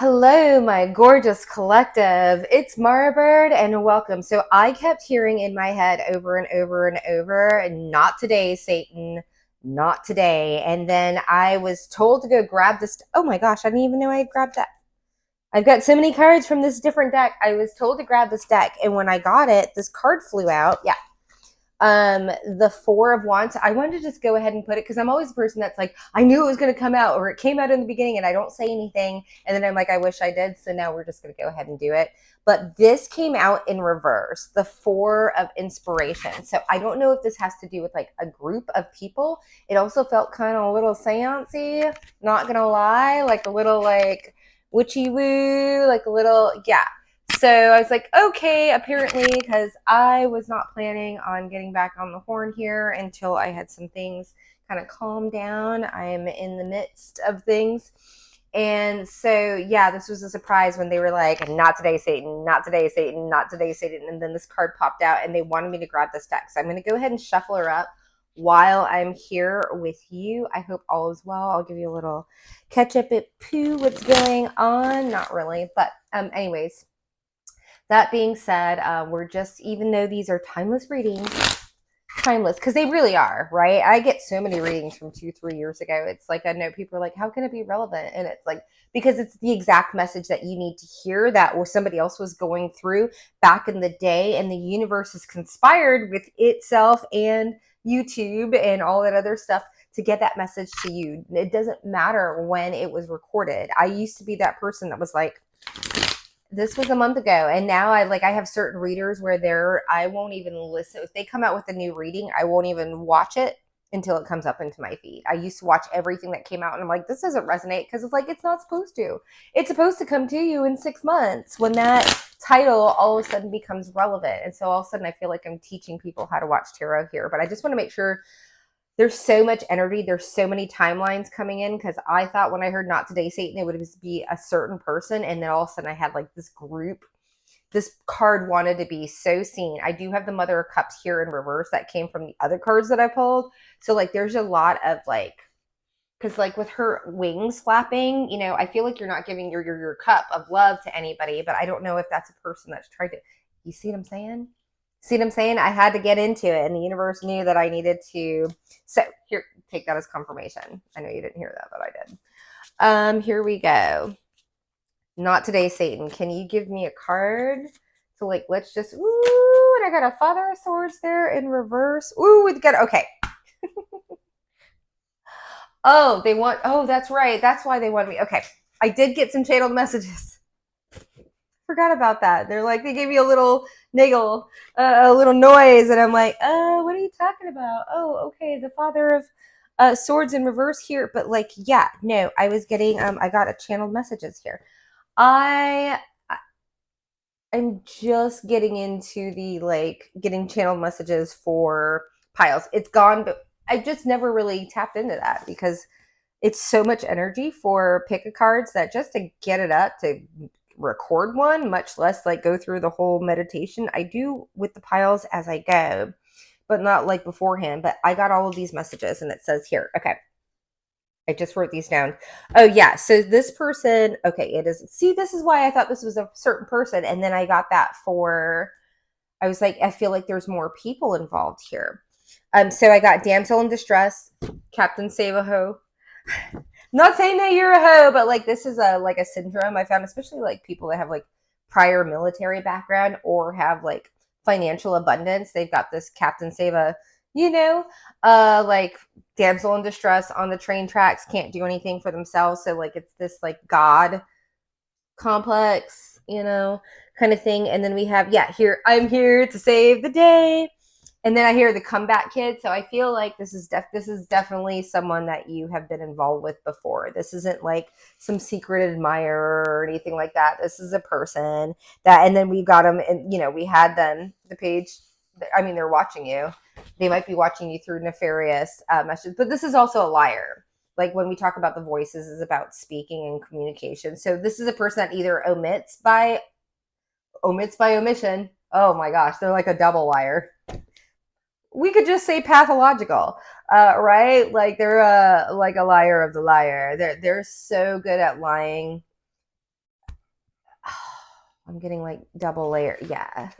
Hello, my gorgeous collective. It's Mara Bird, and welcome. So I kept hearing in my head over and over and over, not today, Satan, not today. And then I was told to go grab this. Oh my gosh, I didn't even know I had grabbed that. I've got so many cards from this different deck. I was told to grab this deck, and when I got it, this card flew out. Yeah, the Four of Wands. I wanted to just go ahead and put it because I'm always a person that's like, I knew it was going to come out, or it came out in the beginning and I don't say anything, and then I'm like, I wish I did, so now we're just going to go ahead and do it. But this came out in reverse, the Four of Inspiration. So I don't know if this has to do with like a group of people. It also felt kind of a little seancey, not gonna lie, like a little like witchy woo, like a little, yeah. So I was like, okay, apparently, because I was not planning on getting back on the horn here until I had some things kind of calm down. I'm in the midst of things. And so, yeah, this was a surprise when they were like, not today, Satan, not today, Satan, not today, Satan. And then this card popped out and they wanted me to grab this deck. So I'm going to go ahead and shuffle her up while I'm here with you. I hope all is well. I'll give you a little catch up at poo, what's going on. Not really, but anyways. That being said, we're just, even though these are timeless readings, timeless, because they really are, right? I get so many readings from 2-3 years ago. It's like, I know people are like, how can it be relevant? And it's like, because it's the exact message that you need to hear that or somebody else was going through back in the day. And the universe has conspired with itself and YouTube and all that other stuff to get that message to you. It doesn't matter when it was recorded. I used to be that person that was like, this was a month ago, and now I have certain readers where I won't even listen. If they come out with a new reading, I won't even watch it until it comes up into my feed. I used to watch everything that came out, and I'm like, this doesn't resonate, because it's like, it's not supposed to. It's supposed to come to you in 6 months when that title all of a sudden becomes relevant. And so all of a sudden I feel like I'm teaching people how to watch tarot here, but I just want to make sure. There's so much energy. There's so many timelines coming in, because I thought when I heard not today, Satan, it would just be a certain person. And then all of a sudden I had like this group. This card wanted to be so seen. I do have the Mother of Cups here in reverse that came from the other cards that I pulled. So like there's a lot of like, because like with her wings flapping, I feel like you're not giving your cup of love to anybody, but I don't know if that's a person that's tried to, you see what I'm saying? See what I'm saying? I had to get into it, and the universe knew that I needed to. So here, take that as confirmation. I know you didn't hear that, but I did. Here we go. Not today, Satan. Can you give me a card? So like, let's just, ooh, and I got a Father of Swords there in reverse. Ooh, we got, okay. Oh, that's right. That's why they wanted me. Okay. I did get some channeled messages. Forgot about that. They're like, they gave me a little niggle, a little noise, and I'm like, what are you talking about? Oh, okay, the Father of Swords in reverse here, but like, yeah, no, I was getting, I got a channeled messages here. I'm just getting into the like getting channeled messages for piles. It's gone, but I just never really tapped into that because it's so much energy for pick a cards that just to get it up to record one, much less like go through the whole meditation. I do with the piles as I go, but not like beforehand. But I got all of these messages, and it says here, okay, I just wrote these down. Oh yeah, so this person, okay, it is. See, this is why I thought this was a certain person, and then I got that for. I was like, I feel like there's more people involved here. So I got damsel in distress, Captain Save a Ho. Not saying that you're a hoe, but like this is a syndrome I found, especially like people that have like prior military background or have like financial abundance. They've got this Captain Save a, like damsel in distress on the train tracks, can't do anything for themselves. So like it's this like God complex, kind of thing. And then we have, here, I'm here to save the day. And then I hear the comeback kid. So I feel like this is definitely someone that you have been involved with before. This isn't like some secret admirer or anything like that. This is a person that, and then we got them, and we had them the page. I mean, they're watching you. They might be watching you through nefarious messages, but this is also a liar. Like when we talk about the voices, is about speaking and communication. So this is a person that either omits by omission. Oh my gosh, they're like a double liar. We could just say pathological, right? Like they're like a liar of the liar. They're so good at lying. I'm getting like double layer. Yeah.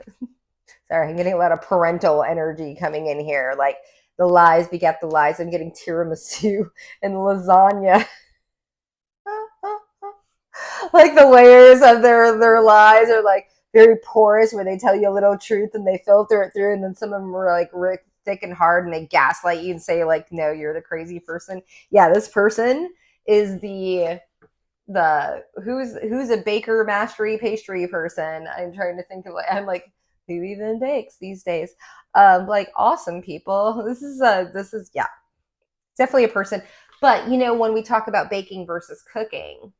Sorry, I'm getting a lot of parental energy coming in here. Like the lies beget the lies. I'm getting tiramisu and lasagna. Like the layers of their lies are like very porous, where they tell you a little truth and they filter it through, and then some of them are like thick and hard, and they gaslight you and say like, no, you're the crazy person. Yeah, this person is the who's a baker mastery pastry person. I'm trying to think of like, I'm like, who even bakes these days? Like awesome people. This is yeah, definitely a person. But you know, when we talk about baking versus cooking,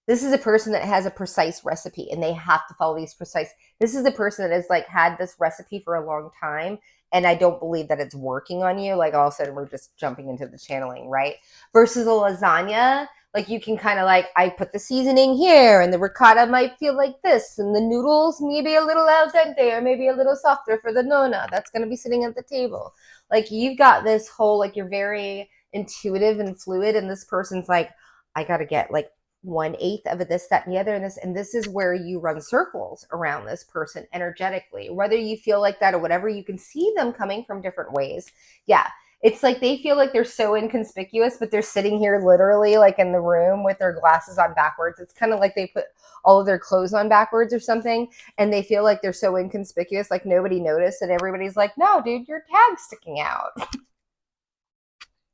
this is a person that has a precise recipe and they have to follow these precise. This is a person that has like had this recipe for a long time. And I don't believe that it's working on you. Like all of a sudden we're just jumping into the channeling, right? Versus a lasagna, like you can kind of like, I put the seasoning here and the ricotta might feel like this. And the noodles maybe a little al dente or maybe a little softer for the nonna that's going to be sitting at the table. Like you've got this whole, like you're very intuitive and fluid. And this person's like, I got to get like 1/8 of it, this, that, and the other, and this is where you run circles around this person energetically, whether you feel like that or whatever. You can see them coming from different ways. Yeah, it's like they feel like they're so inconspicuous, but they're sitting here literally like in the room with their glasses on backwards. It's kind of like they put all of their clothes on backwards or something, and they feel like they're so inconspicuous, like nobody noticed, and everybody's like, no dude, your tag's sticking out.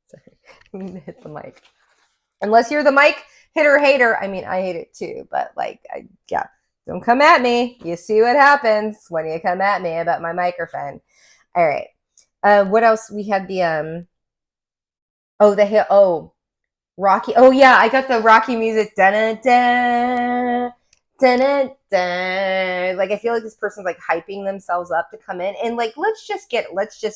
Sorry, hit the mic. Unless you're the mic hitter hater. I mean, I hate it too, but like, yeah, don't come at me. You see what happens when you come at me about my microphone. All right. What else? We had the Rocky. Oh yeah, I got the Rocky music. Dun-dun-dun, dun-dun-dun. Like I feel like this person's like hyping themselves up to come in, and like let's just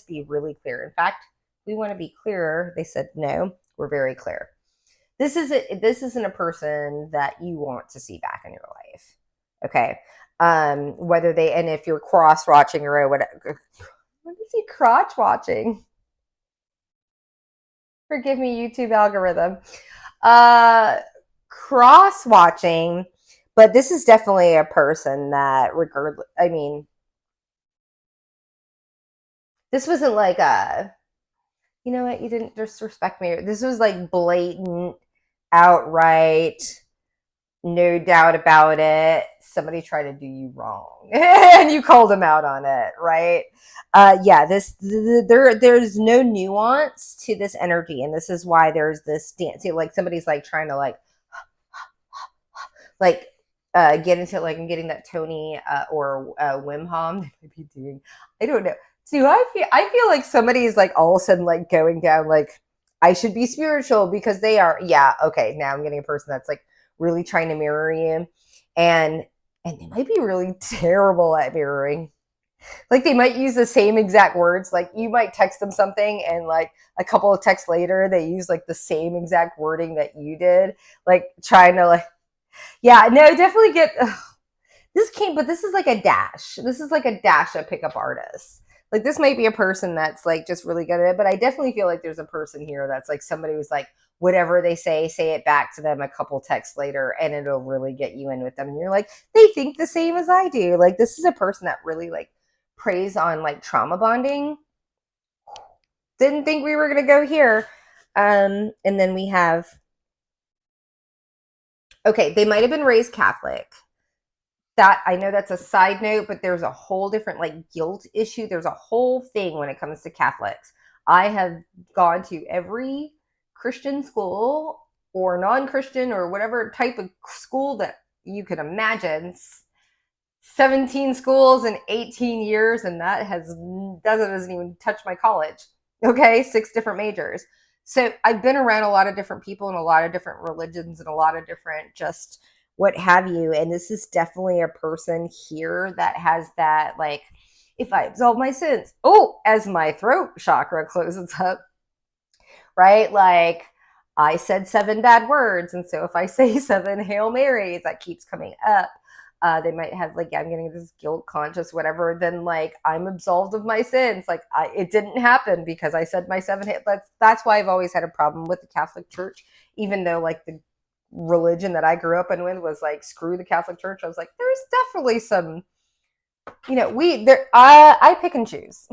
be really clear. In fact, we want to be clearer. They said no. We're very clear. This isn't a person that you want to see back in your life. Okay. Whether they, and if you're cross watching or whatever. What is he crotch watching? Forgive me, YouTube algorithm. Cross watching, but this is definitely a person that regardless, I mean, this wasn't like a, you know what, you didn't disrespect me. This was like blatant, outright, no doubt about it, somebody tried to do you wrong and you called them out on it, right? Yeah, there's no nuance to this energy, and this is why there's this dancing, like somebody's like trying to like get into, like I'm getting that Tony or Wim Hom they might be doing. I don't know. Do I feel like somebody's like all of a sudden like going down like I should be spiritual because they are. Yeah, okay. Now I'm getting a person that's like really trying to mirror you, and they might be really terrible at mirroring. Like they might use the same exact words. Like you might text them something, and like a couple of texts later, they use like the same exact wording that you did. Like trying to like, yeah, no, definitely get but this is like a dash. This is like a dash of pickup artists. Like this might be a person that's like just really good at it, but I definitely feel like there's a person here that's like somebody who's like, whatever they say it back to them a couple texts later, and it'll really get you in with them. And you're like, they think the same as I do. Like this is a person that really like preys on like trauma bonding. Didn't think we were gonna go here. And then we have, okay, they might have been raised Catholic. That I know that's a side note, but there's a whole different like guilt issue. There's a whole thing when it comes to Catholics. I have gone to every Christian school or non-Christian or whatever type of school that you could imagine. 17 schools in 18 years, and that doesn't even touch my college. Okay, 6 different majors. So I've been around a lot of different people and a lot of different religions and a lot of different just what have you. And this is definitely a person here that has that, like, if I absolve my sins, as my throat chakra closes up, right? Like, I said 7 bad words. And so if I say 7 Hail Marys, that keeps coming up. They might have like, yeah, I'm getting this guilt conscious, whatever. Then like, I'm absolved of my sins. Like it didn't happen because I said my 7. That's why I've always had a problem with the Catholic Church, even though like the religion that I grew up in with was like, screw the Catholic Church. I was like, there's definitely some, I pick and choose.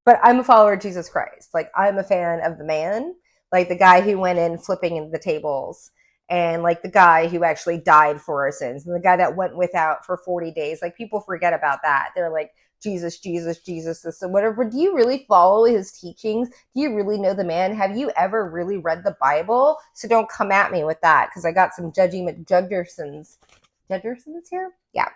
But I'm a follower of Jesus Christ. Like, I'm a fan of the man, like the guy who went in flipping the tables, and like the guy who actually died for our sins, and the guy that went without for 40 days. Like, people forget about that. They're like, Jesus, Jesus, Jesus, this and whatever. Do you really follow his teachings? Do you really know the man? Have you ever really read the Bible? So don't come at me with that, because I got some judgy McJudgersons. Judgersons here? Yeah.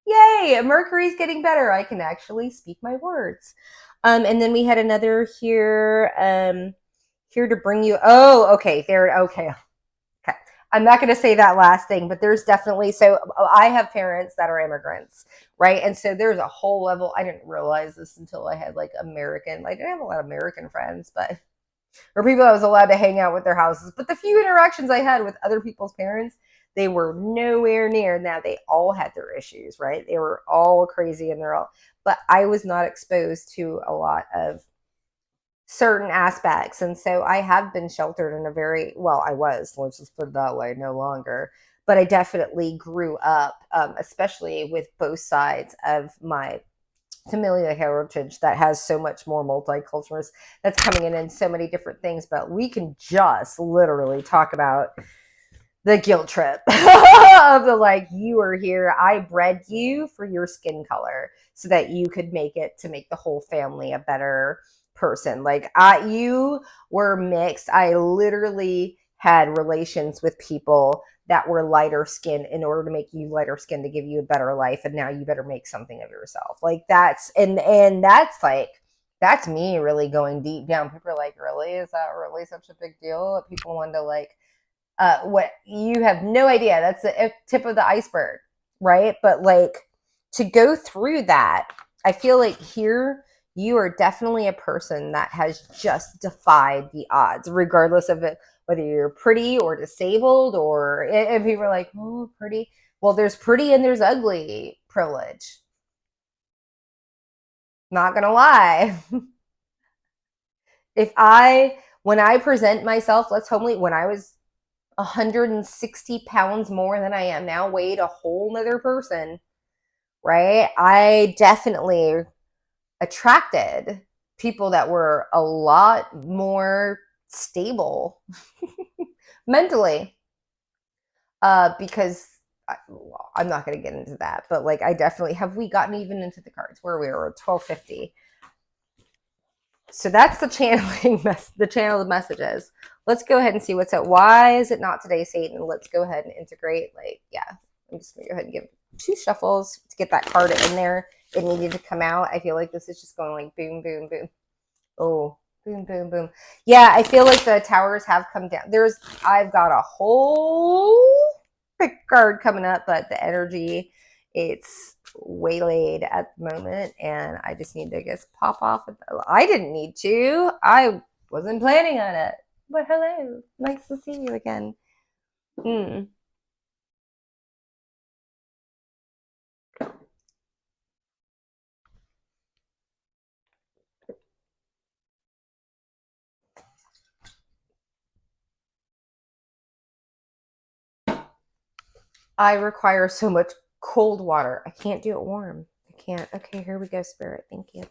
Yay, Mercury's getting better. I can actually speak my words. And then we had another here, here to bring you. Oh, okay. Okay. I'm not going to say that last thing, but there's definitely, so I have parents that are immigrants, right? And so there's a whole level. I didn't realize this until I had like I didn't have a lot of American friends, but, or people I was allowed to hang out with their houses. But the few interactions I had with other people's parents, they were nowhere near. Now, they all had their issues, right? They were all crazy and but I was not exposed to a lot of certain aspects. And so I have been sheltered in I was, let's just put it that way, no longer. But I definitely grew up, especially with both sides of my familial heritage that has so much more multiculturalism that's coming in so many different things. But we can just literally talk about the guilt trip of the, like, you are here, I bred you for your skin color so that you could make the whole family a better person. Like, you were mixed. I literally had relations with people that were lighter skin in order to make you lighter skin to give you a better life, and now you better make something of yourself. Like, that's that's me really going deep down. People are like, really, is that really such a big deal that people want to, like, what, you have no idea. That's the tip of the iceberg, right? But like, to go through that, I feel like here you are definitely a person that has just defied the odds, regardless of it, whether you're pretty or disabled, or if people are like, oh, pretty. Well, there's pretty and there's ugly privilege. Not gonna lie. When I present myself, when I was 160 pounds more than I am now, weighed a whole nother person, right? I definitely attracted people that were a lot more stable mentally, because I'm not going to get into that, but like, I definitely have. We gotten even into the cards where we were at 1250. So that's the channeling, the channeled messages. Let's go ahead and see what's up. Why is it not today, Satan? Let's go ahead and integrate. Like, yeah, I'm just going to go ahead and give 2 shuffles to get that card in there. It needed to come out. I feel like this is just going like boom, boom, boom. Oh, boom, boom, boom. Yeah, I feel like the towers have come down. I've got a whole big card coming up, but the energy, it's waylaid at the moment, and I just need to just pop off. I didn't need to. I wasn't planning on it. But hello, nice to see you again. I require so much cold water. I can't do it warm. I can't. Okay, here we go, Spirit. Thank you.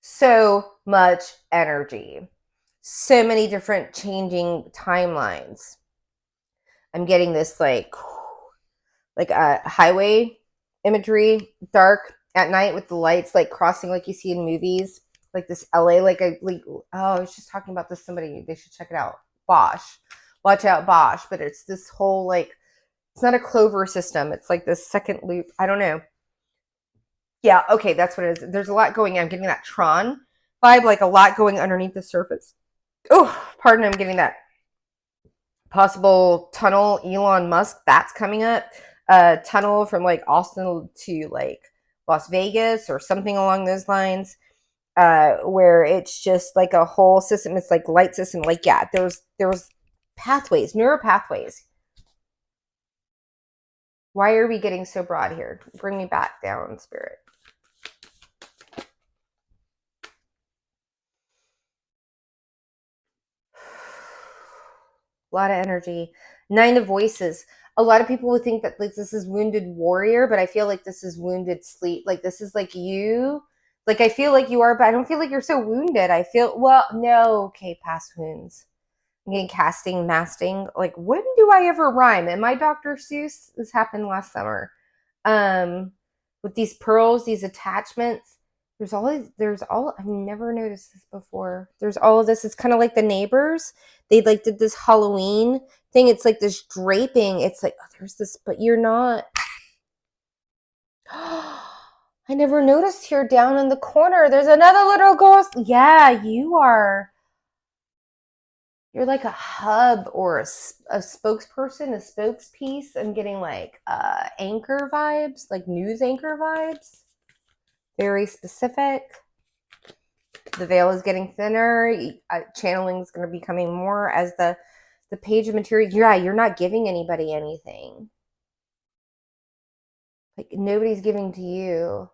So much energy. So many different changing timelines. I'm getting this like a highway imagery, dark at night with the lights like crossing, like you see in movies, like this LA, I was just talking about this, somebody, they should check it out. Bosch. Watch out, Bosch. But it's this whole, like, it's not a clover system. It's like this second loop. I don't know. Yeah, okay, that's what it is. There's a lot going on. I'm getting that Tron vibe, like a lot going underneath the surface. Oh, pardon, I'm getting that possible tunnel, Elon Musk, that's coming up. Tunnel from like Austin to like Las Vegas or something along those lines, where it's just like a whole system. It's like light system. Like, yeah, there's pathways, neural pathways. Why are we getting so broad here? Bring me back down, Spirit. A lot of energy. Nine of Voices. A lot of people would think that like this is wounded warrior, but I feel like this is wounded sleep. Like this is like you. Like I feel like you are, but I don't feel like you're so wounded. I feel well, no, okay, past wounds. I'm getting casting, masting. Like when do I ever rhyme? Am I Dr. Seuss? This happened last summer. Um, with these pearls, these attachments. There's all I've never noticed this before. There's all of this. It's kind of like the neighbors. They like did this Halloween thing. It's like this draping. It's like, oh, there's this, but you're not. I never noticed here down in the corner. There's another little ghost. Yeah, you are. You're like a hub or a spokesperson, a spokespiece. I'm getting like anchor vibes, like news anchor vibes. Very specific. The veil is getting thinner. Channeling is going to be coming more as the page of material. Yeah, you're not giving anybody anything. Like nobody's giving to you.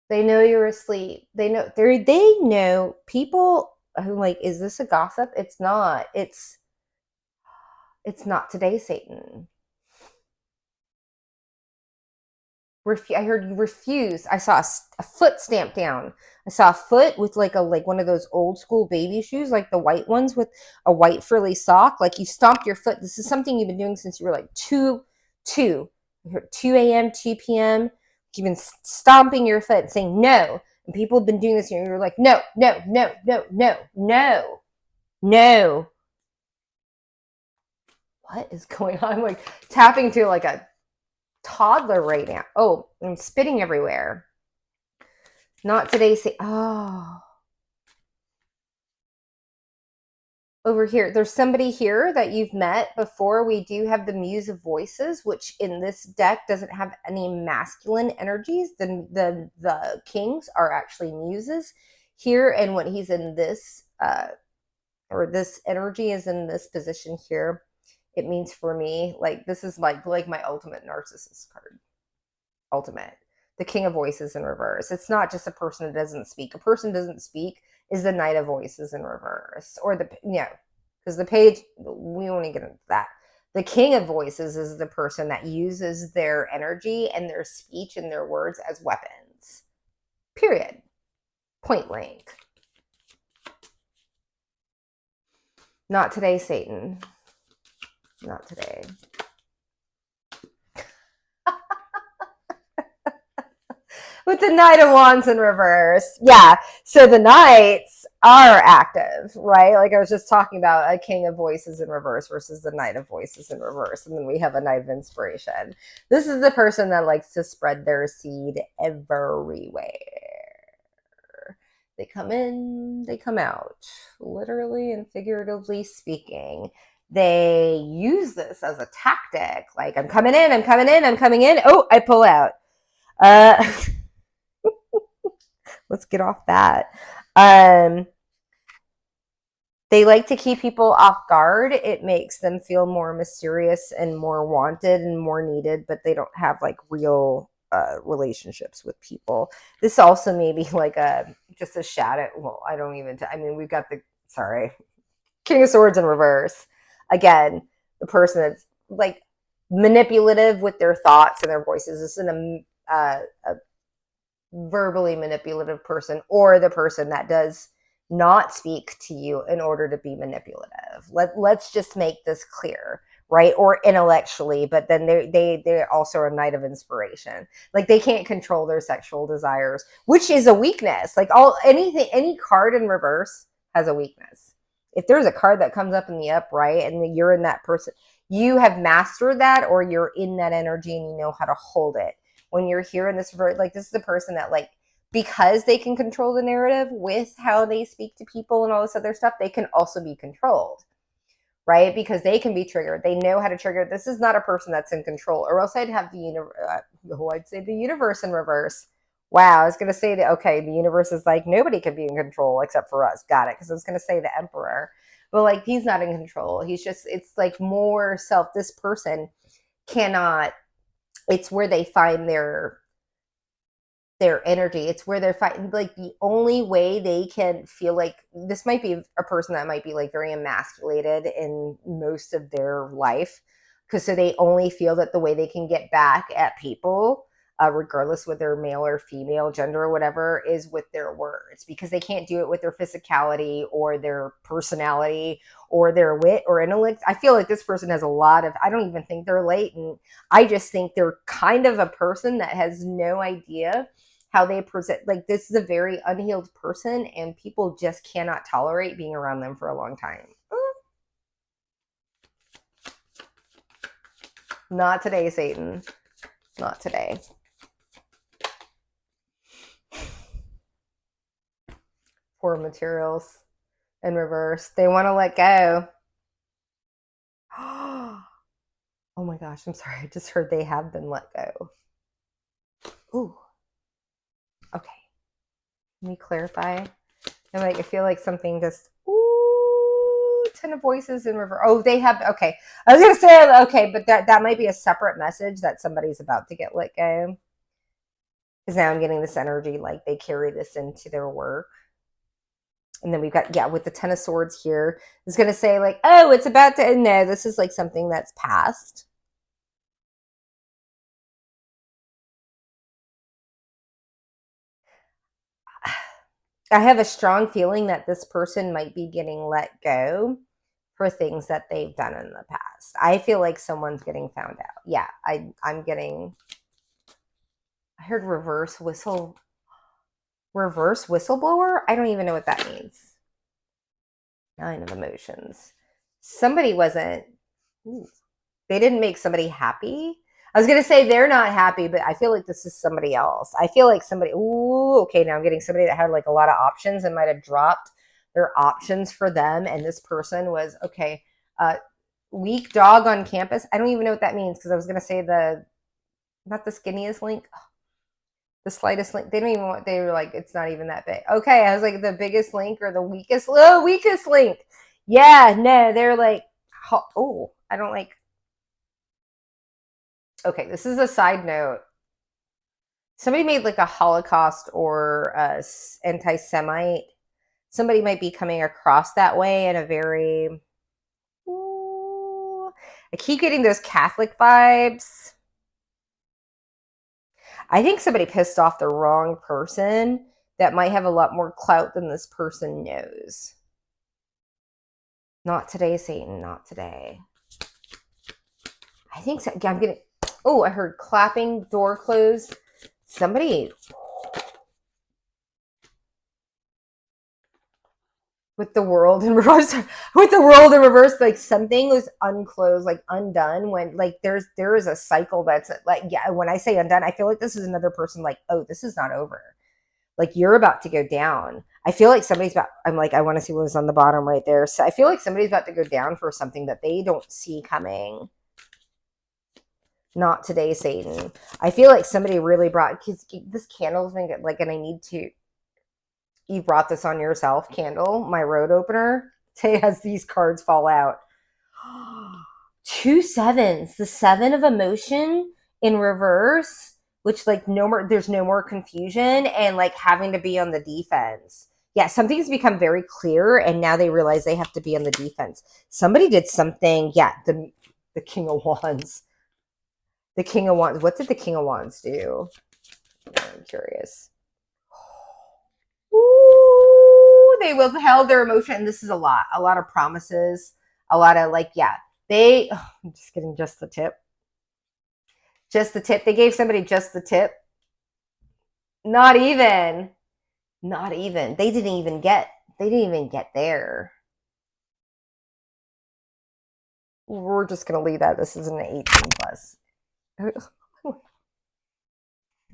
They know you're asleep. They know people who like, is this a gossip? It's not. It's not today, Satan. I heard you refuse. I saw a foot stamped down. I saw a foot with like one of those old school baby shoes, like the white ones with a white frilly sock. Like you stomped your foot. This is something you've been doing since you were like two. You heard 2 a.m., 2 p.m. You've been stomping your foot and saying no. And people have been doing this and you're like, no, no, no, no, no, no, no. What is going on? I'm like tapping to like a toddler right now. Oh, I'm spitting everywhere. Not today. Say, oh, over here. There's somebody here that you've met before. We do have the Muse of Voices, which in this deck doesn't have any masculine energies. The kings are actually muses here, and when he's in this or this energy is in this position here, it means for me like this is like my ultimate narcissist card. Ultimate. The King of Voices in reverse. It's not just a person that doesn't speak. A person doesn't speak is the Knight of Voices in reverse. Or because the page, we won't get into that. The King of Voices is the person that uses their energy and their speech and their words as weapons. Period. Point blank. Not today, Satan. Not today. With the Knight of Wands in reverse. Yeah. So the Knights are active, right? Like I was just talking about a King of Voices in reverse versus the Knight of Voices in reverse. And then we have a Knight of Inspiration. This is the person that likes to spread their seed everywhere. They come in, they come out, literally and figuratively speaking. They use this as a tactic. Like, I'm coming in, I'm coming in, I'm coming in. Oh, I pull out. Let's get off that. They like to keep people off guard. It makes them feel more mysterious and more wanted and more needed, but they don't have like real relationships with people. This also may be like just a shadow. Well, I don't even. I mean, we've got the King of Swords in reverse. Again, the person that's like manipulative with their thoughts and their voices. This is a verbally manipulative person, or the person that does not speak to you in order to be manipulative. Let's just make this clear, right? Or intellectually, but then they also are a Knight of Inspiration. Like they can't control their sexual desires, which is a weakness. Like any card in reverse has a weakness. If there's a card that comes up in the upright and you're in that person, you have mastered that, or you're in that energy and you know how to hold it. When you're here in this, like this is the person that like, because they can control the narrative with how they speak to people and all this other stuff, they can also be controlled, right? Because they can be triggered. They know how to trigger. This is not a person that's in control, or else I'd have I'd say the universe in reverse. Wow, I was going to say that, okay, the universe is like, nobody can be in control except for us. Got it. Because I was going to say the emperor. But like, he's not in control. He's just, it's like more self. This person cannot, it's where they find their their energy. It's where they're fighting. Like the only way they can feel like this might be a person that might be like very emasculated in most of their life. Because so they only feel that the way they can get back at people, regardless whether they're male or female, gender or whatever, is with their words because they can't do it with their physicality or their personality or their wit or intellect. I feel like this person has a lot of, I don't even think they're latent. I just think they're kind of a person that has no idea how they present. Like this is a very unhealed person and people just cannot tolerate being around them for a long time. Not today, Satan. Not today. Poor materials in reverse. They want to let go. Oh my gosh, I'm sorry. I just heard they have been let go. Ooh. Okay. Let me clarify. I feel like something just, ooh, 10 of voices in reverse. Oh, they have, okay. I was going to say, okay, but that might be a separate message that somebody's about to get let go. Because now I'm getting this energy like they carry this into their work. And then we've got, yeah, with the 10 of swords here, it's going to say like, oh, it's about to, no, this is like something that's past. I have a strong feeling that this person might be getting let go for things that they've done in the past. I feel like someone's getting found out. Yeah, I'm getting, I heard reverse whistleblower. I don't even know what that means. 9 of emotions. Somebody wasn't, they didn't make somebody happy. I was going to say they're not happy, but I feel like this is somebody else. I feel like somebody, ooh, okay, now I'm getting somebody that had like a lot of options and might have dropped their options for them. And this person was, okay, weak dog on campus. I don't even know what that means because I was going to say not the skinniest link, the slightest link. They don't even want, they were like, it's not even that big. Okay, I was like, the biggest link or the weakest link. Yeah, no, they're like, oh, I don't like, okay, this is a side note. Somebody made like a Holocaust or a anti-Semite. Somebody might be coming across that way in a very, ooh, I keep getting those Catholic vibes. I think somebody pissed off the wrong person that might have a lot more clout than this person knows. Not today, Satan, not today. I think so. I'm getting, oh, I heard clapping, door closed. Somebody with the world in reverse, like something was unclosed, like undone when like there is a cycle that's like, yeah, when I say undone, I feel like this is another person like, oh, this is not over. Like you're about to go down. I feel like somebody's about, I'm like, I want to see what was on the bottom right there. So I feel like somebody's about to go down for something that they don't see coming. Not today, Satan. I feel like somebody really brought, because this candle's been like, and I need to, you brought this on yourself, candle, my road opener. Say as these cards fall out. 2 sevens, the 7 of emotion in reverse, which like no more, there's no more confusion and like having to be on the defense. Yeah, something's become very clear and now they realize they have to be on the defense. Somebody did something, yeah, the King of Wands. The King of Wands. What did the King of Wands do? I'm curious. Ooh, they withheld their emotion. And this is a lot of promises, a lot of like, yeah, I'm just getting just the tip. Just the tip. They gave somebody just the tip. Not even. They didn't even get there. We're just going to leave that. This is an 18 plus. Because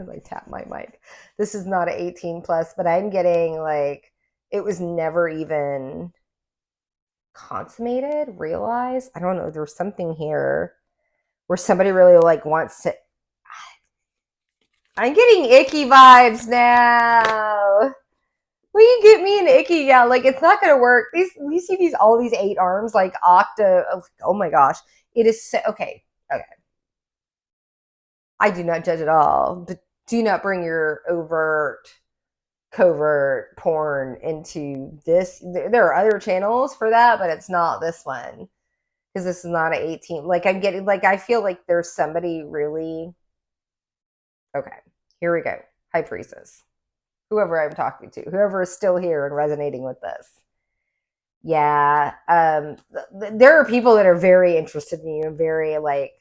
I tap my mic. This is not an 18 plus, but I'm getting like, it was never even consummated, realized. I don't know. There's something here where somebody really like wants to. I'm getting icky vibes now. Will you get me an icky? Yeah, like it's not gonna work. We see all these 8 arms, like octa. Oh my gosh, it is so okay. Okay, I do not judge at all. But do not bring your covert porn into this. There are other channels for that, but it's not this one because this is not an 18. Like I'm getting, like I feel like there's somebody really. Okay, here we go. Hi, Priestess. Whoever I'm talking to, whoever is still here and resonating with this. Yeah, there are people that are very interested in you and very like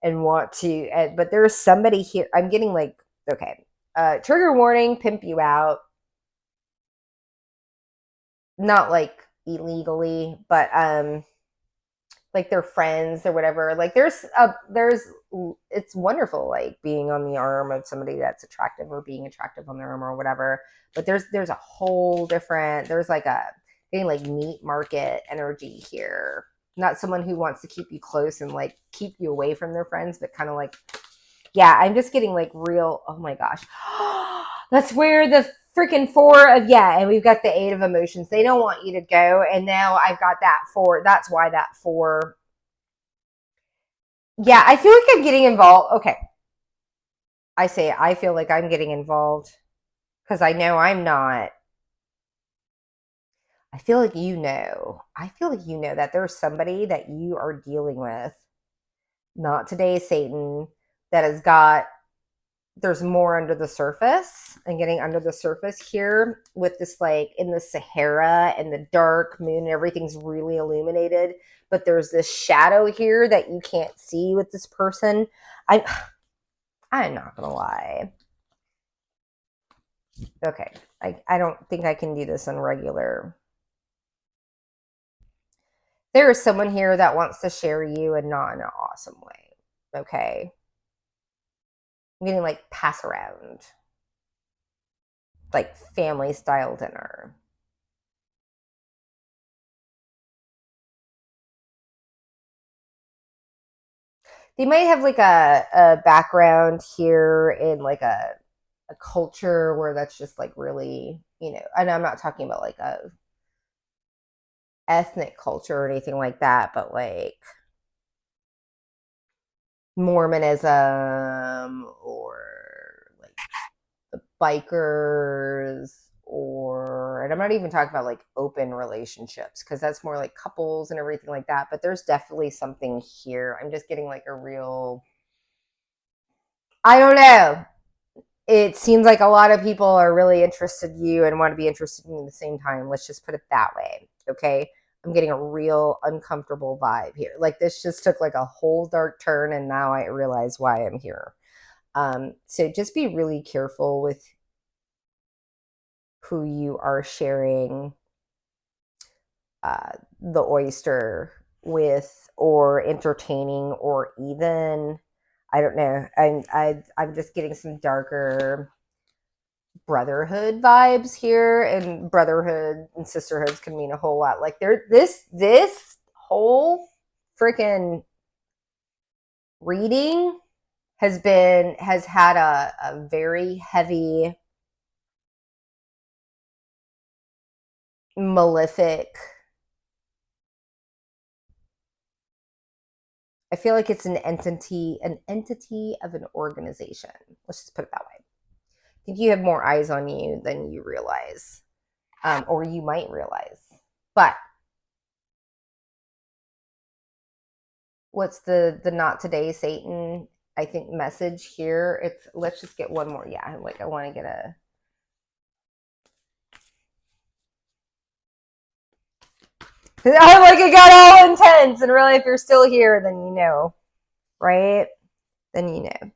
and want to, but there's somebody here. I'm getting like, okay, trigger warning, pimp you out. Not like illegally, but like they're friends or whatever. Like there's it's wonderful like being on the arm of somebody that's attractive or being attractive on their arm or whatever. But there's a whole different, there's like a getting like meat market energy here. Not someone who wants to keep you close and like keep you away from their friends, but kind of like, yeah, I'm just getting like real, oh my gosh. That's where the freaking four of, yeah, and we've got the eight of emotions. They don't want you to go. And now I've got that four. That's why that four. Yeah, I feel like I'm getting involved. Okay. I feel like I'm getting involved because I know I'm not. I feel like that there's somebody that you are dealing with, not today, Satan, that has got, there's more under the surface and getting under the surface here with this, like in the Sahara and the dark moon, and everything's really illuminated, but there's this shadow here that you can't see with this person. I'm not gonna lie. Okay, I don't think I can do this on regular. There is someone here that wants to share you and not in an awesome way. Okay, I'm getting like pass around, like family style dinner. They might have like a background here in like a culture where that's just like really, and I'm not talking about like a ethnic culture or anything like that, but like Mormonism or like the bikers, or, and I'm not even talking about like open relationships because that's more like couples and everything like that, but there's definitely something here. I'm just getting like a real, I don't know. It seems like a lot of people are really interested in you and want to be interested in you at the same time. Let's just put it that way. Okay. I'm getting a real uncomfortable vibe here. Like this just took like a whole dark turn and now I realize why I'm here. So just be really careful with who you are sharing the oyster with or entertaining, or even, I don't know. I'm just getting some darker brotherhood vibes here, and brotherhood and sisterhoods can mean a whole lot. Like there, this whole freaking reading has had a very heavy malefic. I feel like it's an entity of an organization. Let's just put it that way. I think you have more eyes on you than you realize, or you might realize. But what's the not today, Satan? I think message here. It's, let's just get one more. Yeah, like I want to get a. I like it got all intense, and really, if you're still here, then you know, right? Then you know.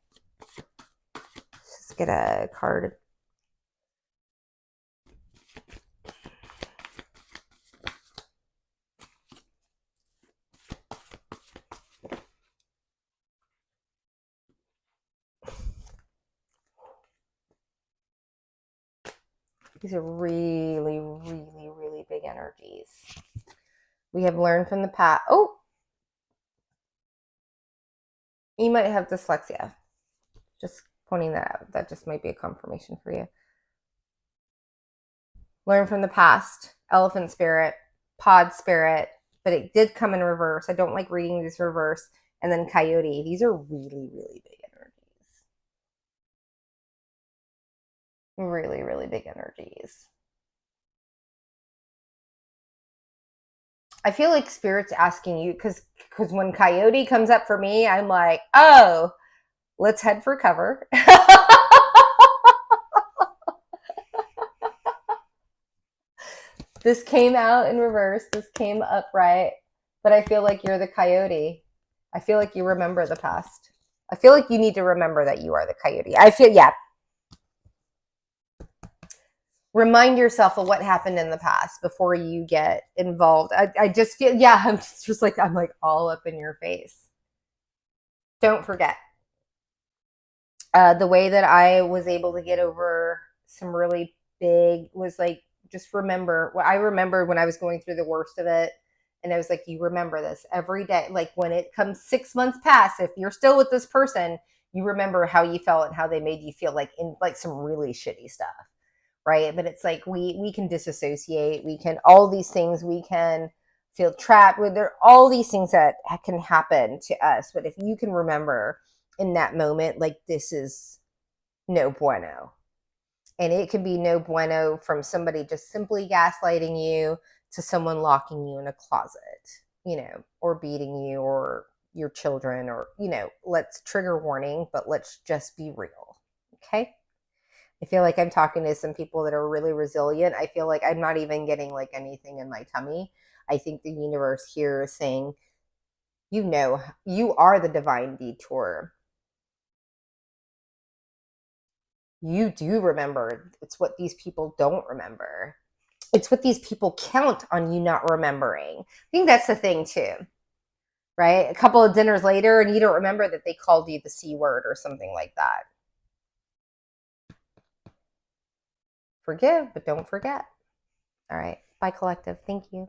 Let's just get a card. These are really, really, really big energies. We have learned from the past. Oh, you might have dyslexia. Just pointing that out. That just might be a confirmation for you. Learn from the past. Elephant spirit, pod spirit, but it did come in reverse. I don't like reading these reverse. And then coyote. These are really, really big energies. Really, really big energies. I feel like spirit's asking you because when coyote comes up for me, I'm like, oh, let's head for cover. This came out in reverse. This came upright. But I feel like you're the coyote. I feel like you remember the past. I feel like you need to remember that you are the coyote. I feel, yeah. Remind yourself of what happened in the past before you get involved. I just feel, yeah, I'm just like, I'm like all up in your face. Don't forget. The way that I was able to get over some really big was like, just remember what I remembered when I was going through the worst of it. And I was like, you remember this every day. Like when it comes 6 months past, if you're still with this person, you remember how you felt and how they made you feel like in like some really shitty stuff. Right. But it's like we can disassociate. We can all these things we can feel trapped with. There are all these things that can happen to us. But if you can remember in that moment, like this is no bueno. And it can be no bueno from somebody just simply gaslighting you to someone locking you in a closet, or beating you or your children or, let's trigger warning, but let's just be real. Okay. I feel like I'm talking to some people that are really resilient. I feel like I'm not even getting like anything in my tummy. I think the universe here is saying, you are the divine detour. You do remember. It's what these people don't remember. It's what these people count on you not remembering. I think that's the thing too, right? A couple of dinners later, and you don't remember that they called you the C word or something like that. Forgive, but don't forget. All right. Bye, collective. Thank you.